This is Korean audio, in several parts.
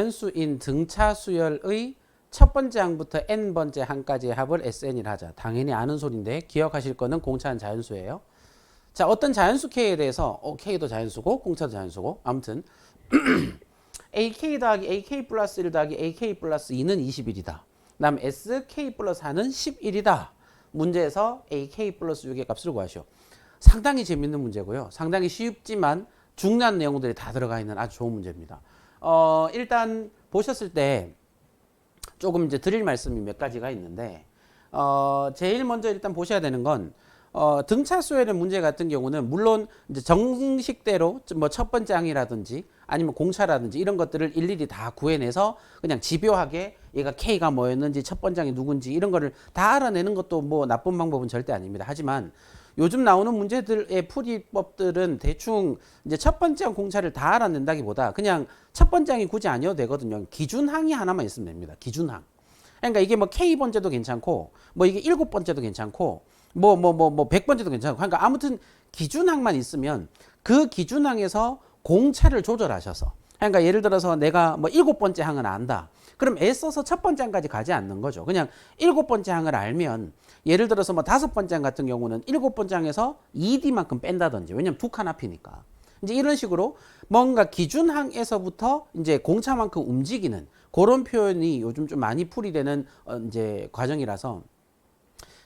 자연수인 등차 수열의 첫 번째 항부터 n번째 항까지의 합을 SN이라 하자. 당연히 아는 소리인데 기억하실 거는 공차는 자연수예요. 자, 어떤 자연수 K에 대해서 K도 자연수고 공차도 자연수고 아무튼 AK 더하기 AK 플러스 1 더하기 AK 플러스 2는 21이다. 그다음 SK 플러스 4는 11이다. 문제에서 AK 플러스 6의 값을 구하시오. 상당히 재밌는 문제고요. 상당히 쉽지만 중요한 내용들이 다 들어가 있는 아주 좋은 문제입니다. 일단 보셨을 때 조금 이제 드릴 말씀이 몇 가지가 있는데 제일 먼저 일단 보셔야 되는 건 등차 수열의 문제 같은 경우는 물론 이제 정식대로 뭐 첫 번째 항이라든지 아니면 공차라든지 이런 것들을 일일이 다 구해내서 그냥 집요하게 얘가 K가 뭐였는지 첫 번째 항이 누군지 이런 거를 다 알아내는 것도 뭐 나쁜 방법은 절대 아닙니다. 하지만 요즘 나오는 문제들의 풀이법들은 대충 이제 첫 번째 항 공차를 다 알아낸다기보다 그냥 첫 번째 항이 굳이 아니어도 되거든요. 기준항이 하나만 있으면 됩니다. 기준항. 그러니까 이게 뭐 K번째도 괜찮고 뭐 이게 7번째도 괜찮고 뭐 100번째도 괜찮고 그러니까 아무튼 기준항만 있으면 그 기준항에서 공차를 조절하셔서 그러니까 예를 들어서 내가 뭐 7번째 항은 안다. 그럼 애써서 첫 번째 항까지 가지 않는 거죠. 그냥 7번째 항을 알면 예를 들어서 뭐 5번째 항 같은 경우는 7번째 항에서 2D만큼 뺀다든지 왜냐면 두 칸 앞이니까. 이제 이런 식으로 뭔가 기준항에서부터 이제 공차만큼 움직이는 그런 표현이 요즘 좀 많이 풀이되는 이제 과정이라서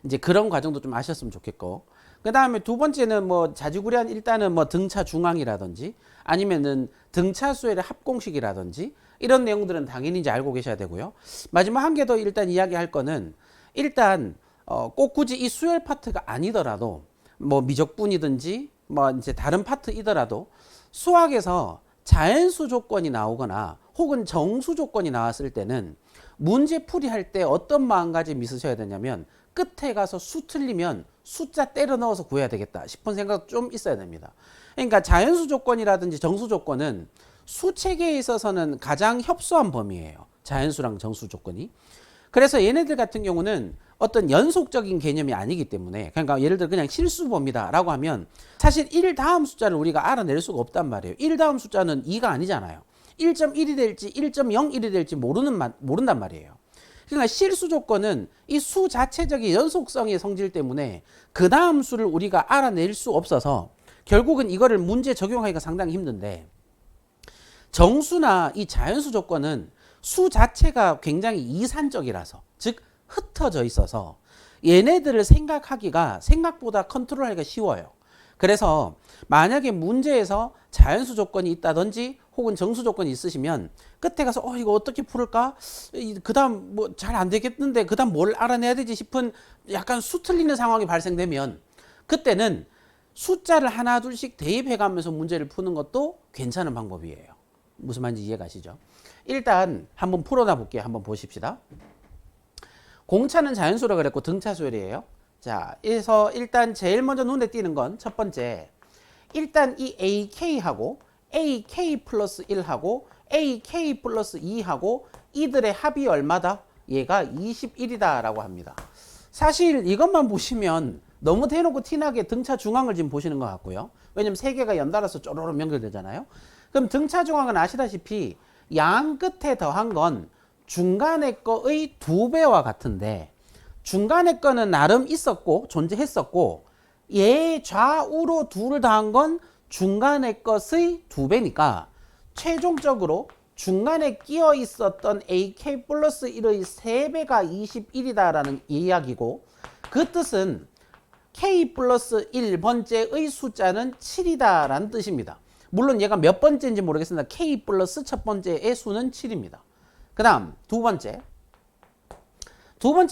이제 그런 과정도 좀 아셨으면 좋겠고. 그 다음에 두 번째는 뭐 자지구레한 일단은 뭐 등차 중항이라든지 아니면은 등차 수열의 합공식이라든지 이런 내용들은 당연히 이제 알고 계셔야 되고요. 마지막 한 개 더 일단 이야기할 거는 일단 꼭 굳이 이 수열 파트가 아니더라도 뭐 미적분이든지 뭐 이제 다른 파트이더라도 수학에서 자연수 조건이 나오거나 혹은 정수 조건이 나왔을 때는 문제 풀이할 때 어떤 마음가짐이 있으셔야 되냐면 끝에 가서 수 틀리면 숫자 때려 넣어서 구해야 되겠다 싶은 생각 좀 있어야 됩니다. 그러니까 자연수 조건이라든지 정수 조건은 수체계에 있어서는 가장 협소한 범위예요. 자연수랑 정수 조건이. 그래서 얘네들 같은 경우는 어떤 연속적인 개념이 아니기 때문에 그러니까 예를 들어 그냥 실수범위다 라고 하면 사실 1 다음 숫자를 우리가 알아낼 수가 없단 말이에요. 1 다음 숫자는 2가 아니잖아요. 1.1이 될지 1.01이 될지 모른단 말이에요. 그러니까 실수 조건은 이 수 자체적인 연속성의 성질 때문에 그 다음 수를 우리가 알아낼 수 없어서 결국은 이거를 문제 적용하기가 상당히 힘든데 정수나 이 자연수 조건은 수 자체가 굉장히 이산적이라서 즉 흩어져 있어서 얘네들을 생각하기가 생각보다 컨트롤하기가 쉬워요. 그래서 만약에 문제에서 자연수 조건이 있다든지 혹은 정수 조건이 있으시면 끝에 가서 이거 어떻게 풀을까? 그 다음 뭐 잘 안 되겠는데 그 다음 뭘 알아내야 되지 싶은 약간 수 틀리는 상황이 발생되면 그때는 숫자를 하나 둘씩 대입해 가면서 문제를 푸는 것도 괜찮은 방법이에요. 무슨 말인지 이해 가시죠? 일단 한번 풀어놔 볼게요. 한번 보십시다. 공차는 자연수라 그랬고 등차 수열이에요. 자, 그래서 일단 제일 먼저 눈에 띄는 건 첫 번째 일단 이 AK하고 AK 플러스 1하고 AK 플러스 2하고 이들의 합이 얼마다? 얘가 21이다 라고 합니다. 사실 이것만 보시면 너무 대놓고 티나게 등차 중앙을 지금 보시는 것 같고요. 왜냐면 세 개가 연달아서 쪼로록 연결되잖아요. 그럼 등차 중앙은 아시다시피 양 끝에 더한 건 중간에 거의 2배와 같은데 중간에 거는 나름 있었고 존재했었고 얘 좌우로 2를 더한 건 중간에 것의 2배니까 최종적으로 중간에 끼어 있었던 AK 플러스 1의 3배가 21이다 라는 이야기고 그 뜻은 K 플러스 1번째의 숫자는 7이다 라는 뜻입니다. 물론 얘가 몇 번째인지 모르겠습니다. K 플러스 첫 번째의 수는 7입니다. 그 다음 두 번째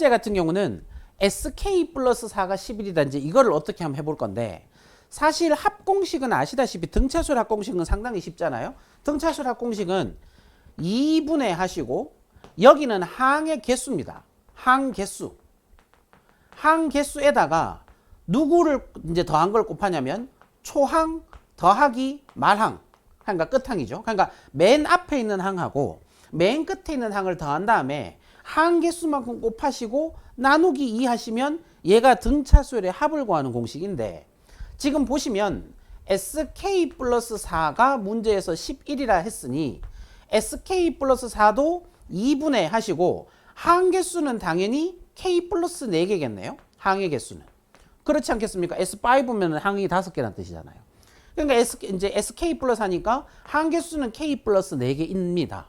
같은 경우는 SK 플러스 4가 11이다. 이거를 어떻게 한번 해볼 건데 사실 합공식은 아시다시피 등차수열 합공식은 상당히 쉽잖아요. 등차수열 합공식은 2분의 하시고 여기는 항의 개수입니다. 항개수. 항개수에다가 누구를 이제 더한 걸 곱하냐면 초항, 더하기, 말항. 그러니까 끝항이죠. 그러니까 맨 앞에 있는 항하고 맨 끝에 있는 항을 더한 다음에 항개수만큼 곱하시고 나누기 2 하시면 얘가 등차수열의 합을 구하는 공식인데 지금 보시면 SK 플러스 4가 문제에서 11이라 했으니 sk 플러스 4도 2분의 하시고 항개수는 당연히 k 플러스 4개겠네요. 항의 개수는. 그렇지 않겠습니까? S5면 항이 5개라는 뜻이잖아요. 그러니까 이제 sk 플러스 하니까 항개수는 k 플러스 4개입니다.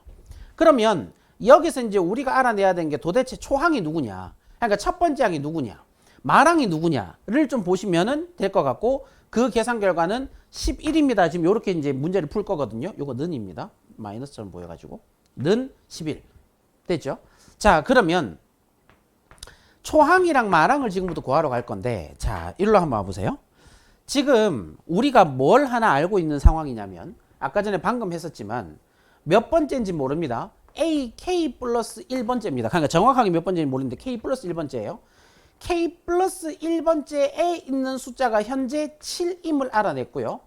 그러면 여기서 이제 우리가 알아내야 되는 게 도대체 초항이 누구냐. 그러니까 첫 번째 항이 누구냐. 말항이 누구냐를 좀 보시면은 될 것 같고 그 계산 결과는 11입니다. 지금 이렇게 이제 문제를 풀 거거든요. 요거 는입니다. 마이너스처럼 보여가지고 는 11 됐죠? 자 그러면 초항이랑 말항을 지금부터 구하러 갈 건데 자 일로 한번 와보세요. 지금 우리가 뭘 하나 알고 있는 상황이냐면 아까 전에 방금 했었지만 몇 번째인지 모릅니다. A, K 플러스 1번째입니다. 그러니까 정확하게 몇 번째인지 모르는데 K 플러스 1번째예요. K 플러스 1번째에 있는 숫자가 현재 7임을 알아냈고요.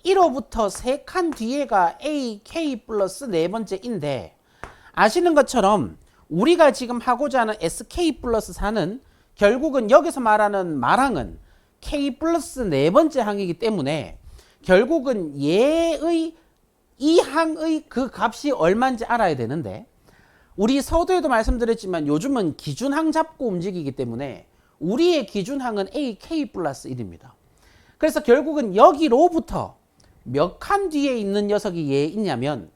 1호부터 3칸 뒤에가 A, K 플러스 4번째인데 아시는 것처럼 우리가 지금 하고자 하는 SK 플러스 4는 결국은 여기서 말하는 말항은 K 플러스 4번째 항이기 때문에 결국은 얘의 이 항의 그 값이 얼마인지 알아야 되는데 우리 서두에도 말씀드렸지만 요즘은 기준항 잡고 움직이기 때문에 우리의 기준항은 AK 플러스 1입니다. 그래서 결국은 여기로부터 몇 칸 뒤에 있는 녀석이 얘 있냐면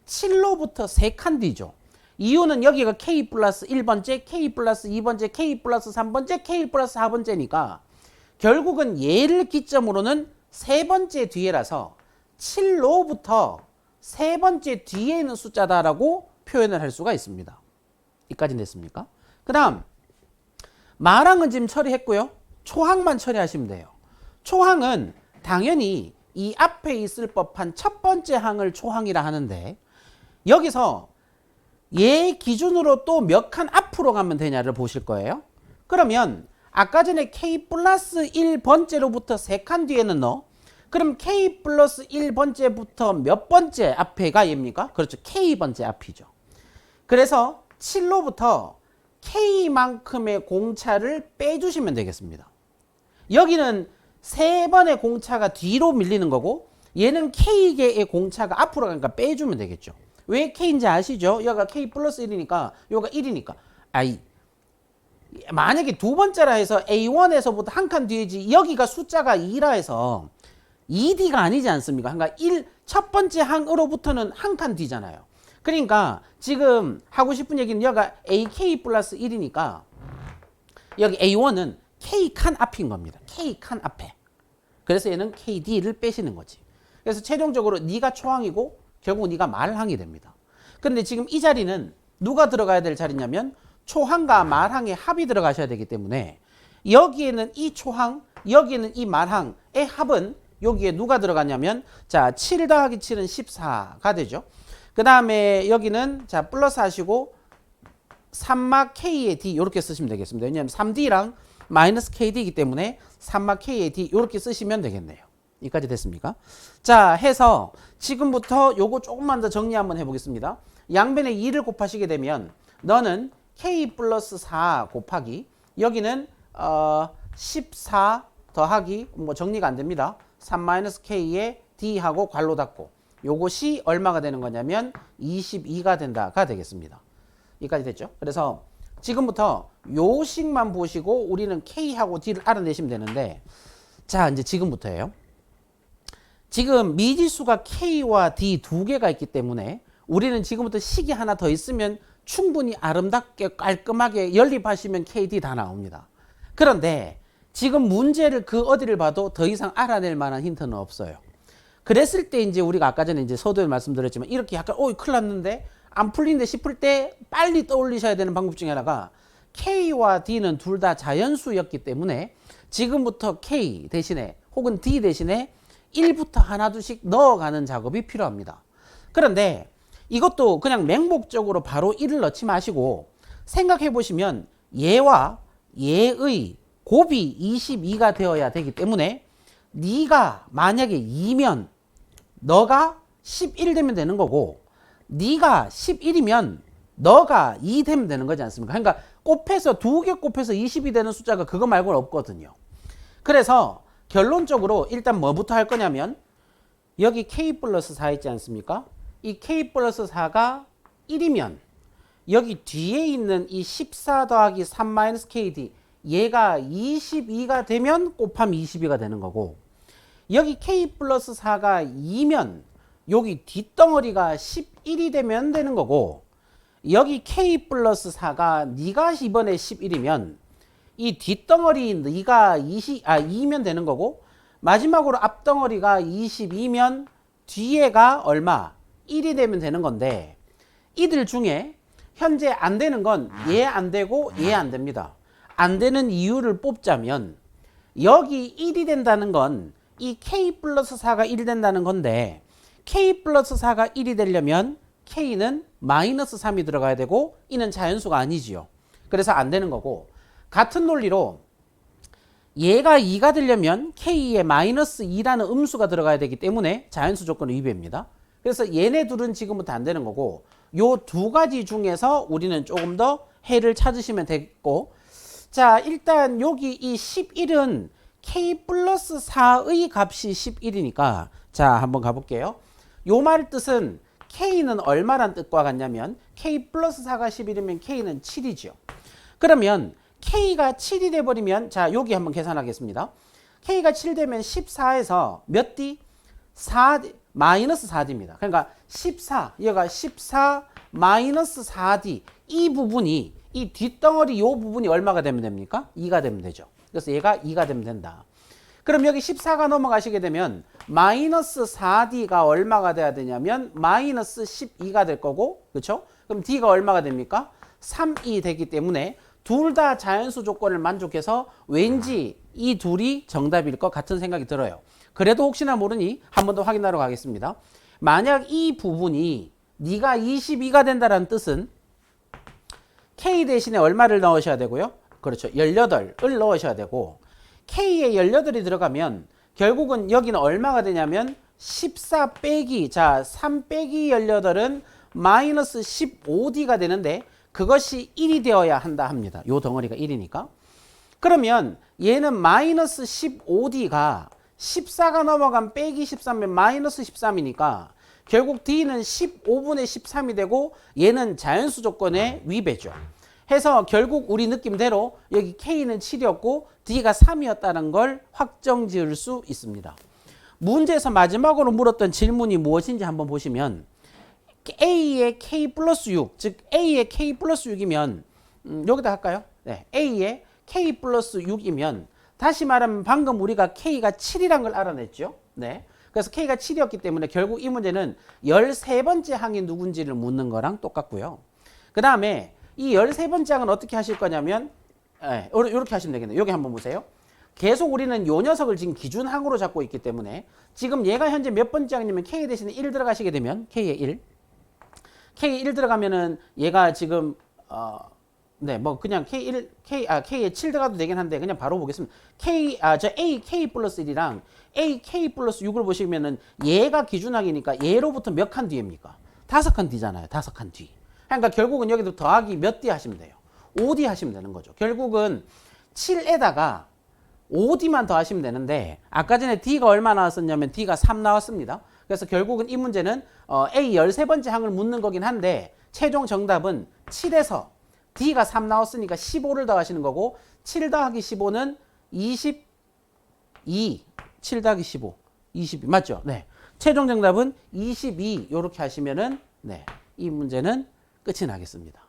7로부터 3칸 뒤죠. 이유는 여기가 K 플러스 1번째, K 플러스 2번째, K 플러스 3번째, K 플러스 4번째니까 결국은 얘를 기점으로는 3번째 뒤에라서 7로부터 3번째 뒤에 있는 숫자다라고 표현을 할 수가 있습니다. 이까지 됐습니까? 그 다음 말항은 지금 처리했고요. 초항만 처리하시면 돼요. 초항은 당연히 이 앞에 있을 법한 첫 번째 항을 초항이라 하는데 여기서 얘 기준으로 또 몇 칸 앞으로 가면 되냐를 보실 거예요. 그러면 아까 전에 K 플러스 1번째로부터 3칸 뒤에는 너 그럼 K 플러스 1번째부터 몇 번째 앞에가 얘입니까? 그렇죠. K번째 앞이죠. 그래서 7로부터 K만큼의 공차를 빼주시면 되겠습니다. 여기는 3번의 공차가 뒤로 밀리는 거고 얘는 K개의 공차가 앞으로 가니까 빼주면 되겠죠. 왜 K인지 아시죠? 여기가 K 플러스 1이니까 여기가 1이니까 만약에 두 번째라 해서 A1에서부터 한 칸 뒤에지 여기가 숫자가 2라 해서 2D가 아니지 않습니까? 그러니까 첫 번째 항으로부터는 한 칸 뒤잖아요. 그러니까 지금 하고 싶은 얘기는 여기가 AK 플러스 1이니까 여기 A1은 K 칸 앞인 겁니다. K 칸 앞에. 그래서 얘는 KD를 빼시는 거지. 그래서 최종적으로 네가 초항이고 결국 네가 말항이 됩니다. 근데 지금 이 자리는 누가 들어가야 될 자리냐면 초항과 말항의 합이 들어가셔야 되기 때문에 여기에는 이 초항, 여기에는 이 말항의 합은 여기에 누가 들어가냐면 자, 7 더하기 7은 14가 되죠. 그 다음에 여기는 자 플러스 하시고 3마 K의 D 이렇게 쓰시면 되겠습니다. 왜냐하면 3D랑 마이너스 KD이기 때문에 3마 K의 D 이렇게 쓰시면 되겠네요. 여기까지 됐습니까? 자 해서 지금부터 요거 조금만 더 정리 한번 해보겠습니다. 양변에 2를 곱하시게 되면 너는 K 플러스 4 곱하기 여기는 14 더하기 뭐 정리가 안 됩니다. 3 마이너스 K의 D하고 괄호 닫고 요것이 얼마가 되는 거냐면 22가 된다가 되겠습니다. 여기까지 됐죠? 그래서 지금부터 요 식만 보시고 우리는 K하고 D를 알아내시면 되는데 자 이제 지금부터예요. 지금 미지수가 K와 D 두 개가 있기 때문에 우리는 지금부터 식이 하나 더 있으면 충분히 아름답게 깔끔하게 연립하시면 KD 다 나옵니다. 그런데 지금 문제를 그 어디를 봐도 더 이상 알아낼 만한 힌트는 없어요. 그랬을 때 이제 우리가 아까 전에 이제 서두에 말씀드렸지만 이렇게 약간 큰일 났는데 안 풀린데 싶을 때 빨리 떠올리셔야 되는 방법 중에 하나가 K와 D는 둘 다 자연수였기 때문에 지금부터 K 대신에 혹은 D 대신에 1부터 하나둘씩 넣어가는 작업이 필요합니다. 그런데 이것도 그냥 맹목적으로 바로 1을 넣지 마시고 생각해 보시면 얘와 얘의 곱이 22가 되어야 되기 때문에 네가 만약에 2면 너가 11 되면 되는 거고 네가 11이면 너가 2 되면 되는 거지 않습니까? 그러니까 곱해서 두 개 곱해서 20이 되는 숫자가 그거 말고는 없거든요. 그래서 결론적으로 일단 뭐부터 할 거냐면 여기 K 플러스 4 있지 않습니까? 이 k 플러스 4가 1이면 여기 뒤에 있는 이 14 더하기 3 마이너스 kd 얘가 22가 되면 곱하면 22가 되는 거고, 여기 k 플러스 4가 2면 여기 뒷덩어리가 11이 되면 되는 거고, 여기 k 플러스 4가 네가 이번에 11이면 이 뒷덩어리 네가 2면 되는 거고, 마지막으로 앞덩어리가 22면 뒤에가 얼마? 1이 되면 되는 건데, 이들 중에 현재 안 되는 건 얘 안 되고 얘 안 됩니다. 안 되는 이유를 뽑자면 여기 1이 된다는 건 이 k 플러스 4가 1이 된다는 건데, k 플러스 4가 1이 되려면 k는 마이너스 3이 들어가야 되고 이는 자연수가 아니지요. 그래서 안 되는 거고, 같은 논리로 얘가 2가 되려면 k에 마이너스 2라는 음수가 들어가야 되기 때문에 자연수 조건을 위배입니다. 그래서 얘네 둘은 지금부터 안 되는 거고, 요 두 가지 중에서 우리는 조금 더 해를 찾으시면 되겠고, 자 일단 여기 이 11은 k 플러스 4의 값이 11이니까 자 한번 가볼게요. 요 말 뜻은 k는 얼마란 뜻과 같냐면 k 플러스 4가 11이면 k는 7이죠. 그러면 k가 7이 돼버리면 자 여기 한번 계산하겠습니다. k가 7 되면 14에서 몇 d? 4 마이너스 4d입니다. 그러니까 14 얘가 14 마이너스 4d 이 부분이 이 뒷덩어리 요 부분이 얼마가 되면 됩니까? 2가 되면 되죠. 그래서 얘가 2가 되면 된다. 그럼 여기 14가 넘어가시게 되면 마이너스 4d가 얼마가 돼야 되냐면 마이너스 12가 될 거고, 그렇죠? 그럼 d가 얼마가 됩니까? 3이 되기 때문에 둘 다 자연수 조건을 만족해서 왠지 이 둘이 정답일 것 같은 생각이 들어요. 그래도 혹시나 모르니 한 번 더 확인하러 가겠습니다. 만약 이 부분이 네가 22가 된다는 뜻은 k 대신에 얼마를 넣으셔야 되고요? 그렇죠. 18을 넣으셔야 되고, k에 18이 들어가면 결국은 여기는 얼마가 되냐면 14 빼기 자 3 빼기 18은 마이너스 15d가 되는데 그것이 1이 되어야 한다 합니다. 요 덩어리가 1이니까. 그러면 얘는 마이너스 15d가 14가 넘어간 빼기 13면 마이너스 13이니까 결국 d는 15분의 13이 되고 얘는 자연수 조건의 위배죠. 해서 결국 우리 느낌대로 여기 k는 7이었고 d가 3이었다는 걸 확정 지을 수 있습니다. 문제에서 마지막으로 물었던 질문이 무엇인지 한번 보시면 a의 k 플러스 6, 즉 a의 k 플러스 6이면 여기다 할까요? 네, a의 k 플러스 6이면 다시 말하면 방금 우리가 k가 7이란 걸 알아냈죠. 네. 그래서 k가 7이었기 때문에 결국 이 문제는 13번째 항이 누군지를 묻는 거랑 똑같고요. 그 다음에 이 13번째 항은 어떻게 하실 거냐면 이렇게 하시면 되겠네요. 여기 한번 보세요. 계속 우리는 요 녀석을 지금 기준항으로 잡고 있기 때문에 지금 얘가 현재 몇 번째 항이냐면 k 대신에 1 들어가시게 되면 k에 1. k에 1 들어가면은 얘가 지금 뭐 그냥 k에 7 들어가도 되긴 한데 그냥 바로 보겠습니다. a k 플러스 1이랑 a k 플러스 6을 보시면은 얘가 기준항이니까 얘로부터 몇 칸 뒤입니까? 5칸 뒤잖아요. 5칸 뒤. 그러니까 결국은 여기도 더하기 몇 D 하시면 돼요. 5D 하시면 되는 거죠. 결국은 7에다가 5D만 더하시면 되는데 아까 전에 D가 얼마 나왔었냐면 D가 3 나왔습니다. 그래서 결국은 이 문제는 A 13번째 항을 묻는 거긴 한데 최종 정답은 7에서 D가 3 나왔으니까 15를 더하시는 거고 7 더하기 15는 22. 7 더하기 15. 22. 맞죠? 네. 최종 정답은 22. 이렇게 하시면은 네. 이 문제는 끝이 나겠습니다.